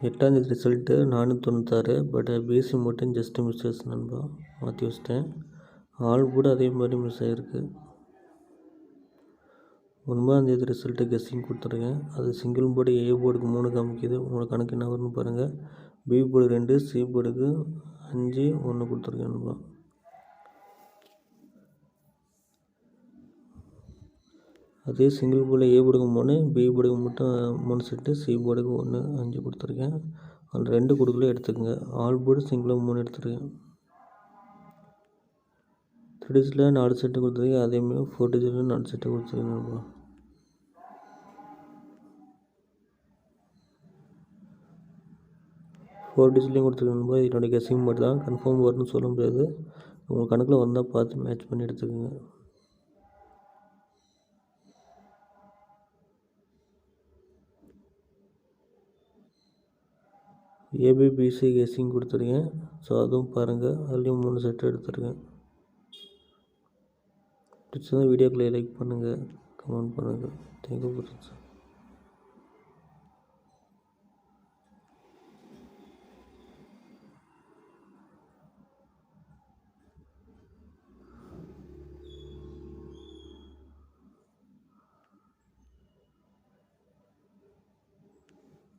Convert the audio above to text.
8ஆந்தேதி result 496. But BSc மட்டும் just Mrs நண்பா, மாற்றி வச்சிட்டேன். ஆல் கூட அதே மாதிரி மிஸ் ஆகிருக்கு. 9ஆந்தேதி ரிசல்ட்டு கெஸ்ஸிங் கொடுத்துருக்கேன். அது சிங்கிள் போர்டு ஏ போர்டுக்கு 3 காமிக்குது. உங்களுக்கு கணக்கு என்ன வரும்னு பாருங்கள். பி போர்டு 2, சி போர்டுக்கு 5, 1 கொடுத்துருக்கேன் நண்பா. அதே சிங்கிள் போர்டில் ஏ போர்டுக்கு 3, பி போர்டுக்கு மட்டும் 3 செட்டு, சி போர்டுக்கு 1, 5 கொடுத்துருக்கேன். அதில் 2 கொடுக்கல எடுத்துக்கோங்க. ஆல் போர்டு சிங்கிளாக 3 எடுத்துருக்கேன். 3 டிஜிட்டில் 4 செட்டு கொடுத்துருக்கேன். அதேமாதிரி 4 டிஜிட்டில் 4 செட்டு கொடுத்துருக்கேன் நண்பா. ஃபோர் டிஜிட்லேயும் கொடுத்துருக்கேன். என்னோடய கெஸ்ஸிங் மட்டும் தான், கன்ஃபார்ம் வரும்னு சொல்ல முடியாது. உங்கள் கணக்கில் வந்தால் பார்த்து மேட்ச் பண்ணி எடுத்துக்கோங்க. ஏபிபிசி கெஸ்ஸிங் கொடுத்துருக்கேன். ஸோ அதுவும் பாருங்கள். அதுலேயும் 3 செட்டு எடுத்துருக்கேன். பிடிச்சதான் வீடியோக்களை லைக் பண்ணுங்கள், கமெண்ட் பண்ணுங்கள். தேங்க்யூ ஃபார் வாட்சிங்.